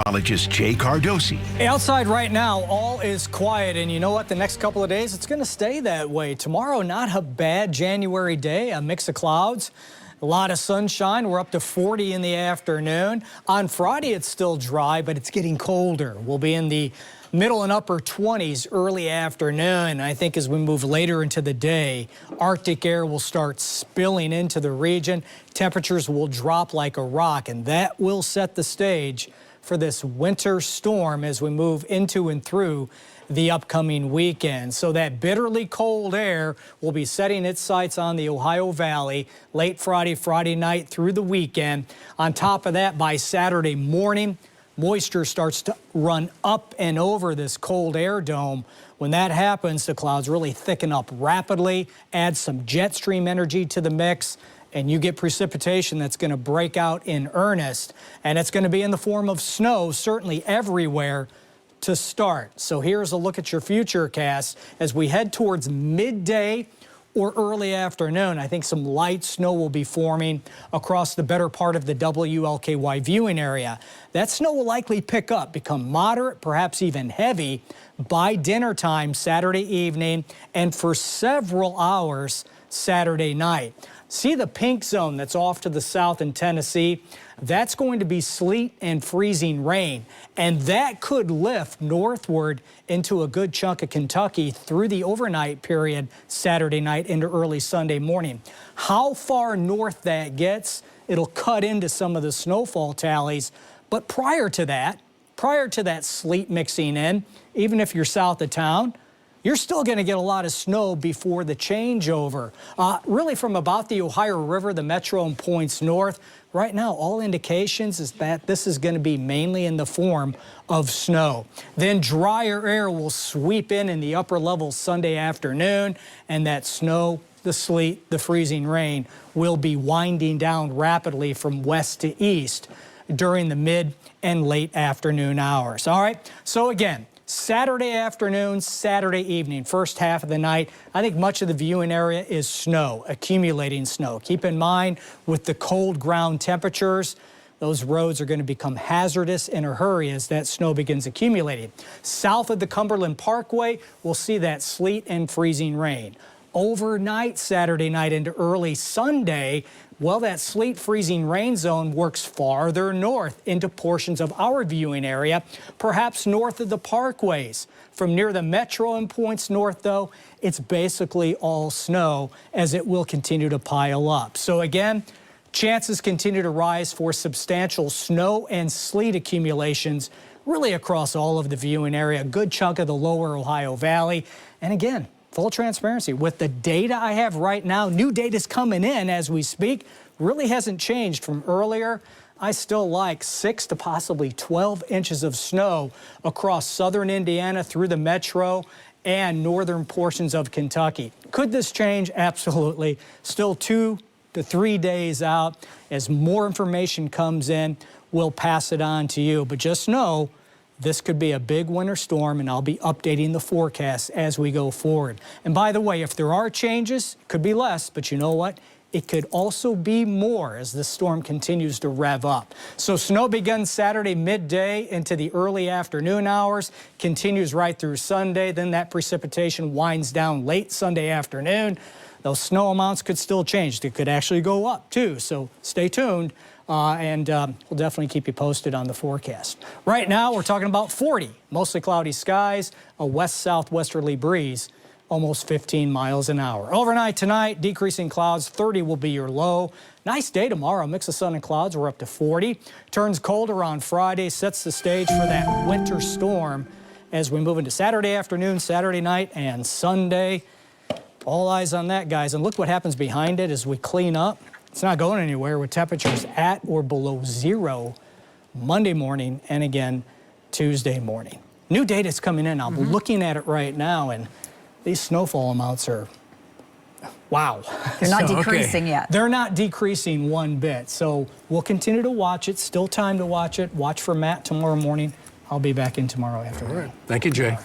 Meteorologist Jay Cardosi. Outside right now, all is quiet, and you know what? The next couple of days, it's going to stay that way. Tomorrow, not a bad January day, a mix of clouds. A lot of sunshine. We're up to 40 in the afternoon. On Friday, it's still dry, but it's getting colder. We'll be in the middle and upper 20s early afternoon. I think as we move later into the day, Arctic air will start spilling into the region. Temperatures will drop like a rock, and that will set the stage for this winter storm as we move into and through the upcoming weekend. So that bitterly cold air will be setting its sights on the Ohio Valley late Friday night through the weekend. On top of that, by Saturday morning, moisture starts to run up and over this cold air dome. When that happens, the clouds really thicken up rapidly, add some jet stream energy to the mix, and you get precipitation that's going to break out in earnest. And it's going to be in the form of snow, certainly everywhere to start. So here's a look at your futurecast as we head towards midday or early afternoon. I think some light snow will be forming across the better part of the WLKY viewing area. That snow will likely pick up, become moderate, perhaps even heavy by dinner time Saturday evening and for several hours Saturday night. See the pink zone that's off to the south in Tennessee? That's going to be sleet and freezing rain, and that could lift northward into a good chunk of Kentucky through the overnight period Saturday night into early Sunday morning. How far north that gets, it'll cut into some of the snowfall tallies, but prior to that sleet mixing in, even if you're south of town, you're still going to get a lot of snow before the changeover. Really from about the Ohio River, the metro and points north, right now all indications is that this is going to be mainly in the form of snow. Then drier air will sweep in the upper levels Sunday afternoon, and that snow, the sleet, the freezing rain will be winding down rapidly from west to east during the mid and late afternoon hours. All right, so again, Saturday afternoon, Saturday evening, first half of the night, I think much of the viewing area is snow, accumulating snow. Keep in mind, with the cold ground temperatures, those roads are going to become hazardous in a hurry as that snow begins accumulating. South of the Cumberland Parkway, we'll see that sleet and freezing rain. Overnight Saturday night into early Sunday, well, that sleet freezing rain zone works farther north into portions of our viewing area, perhaps north of the parkways. From near the metro and points north, though, it's basically all snow as it will continue to pile up. So again, chances continue to rise for substantial snow and sleet accumulations really across all of the viewing area, a good chunk of the lower Ohio Valley. And again, full transparency, with the data I have right now, new data's coming in as we speak, really hasn't changed from earlier. I still like 6 to possibly 12 inches of snow across southern Indiana through the metro and northern portions of Kentucky. Could this change? Absolutely. Still 2 to 3 days out. As more information comes in, we'll pass it on to you. But just know, this could be a big winter storm, and I'll be updating the forecast as we go forward. And by the way, if there are changes, it could be less, but you know what? It could also be more as the storm continues to rev up. So snow begins Saturday midday into the early afternoon hours, continues right through Sunday. Then that precipitation winds down late Sunday afternoon. Those snow amounts could still change. They could actually go up too, so stay tuned. And we'll definitely keep you posted on the forecast. Right now, we're talking about 40, mostly cloudy skies, a west-southwesterly breeze, almost 15 miles an hour. Overnight tonight, decreasing clouds, 30 will be your low. Nice day tomorrow, mix of sun and clouds, we're up to 40. Turns colder on Friday, sets the stage for that winter storm as we move into Saturday afternoon, Saturday night, and Sunday. All eyes on that, guys. And look what happens behind it as we clean up. It's not going anywhere with temperatures at or below 0 Monday morning and again Tuesday morning. New data is coming in. I'm looking at it right now, and these snowfall amounts are, wow. They're not decreasing yet. They're not decreasing one bit. So we'll continue to watch it. Still time to watch it. Watch for Matt tomorrow morning. I'll be back in tomorrow afternoon. All right. Thank you, Jay.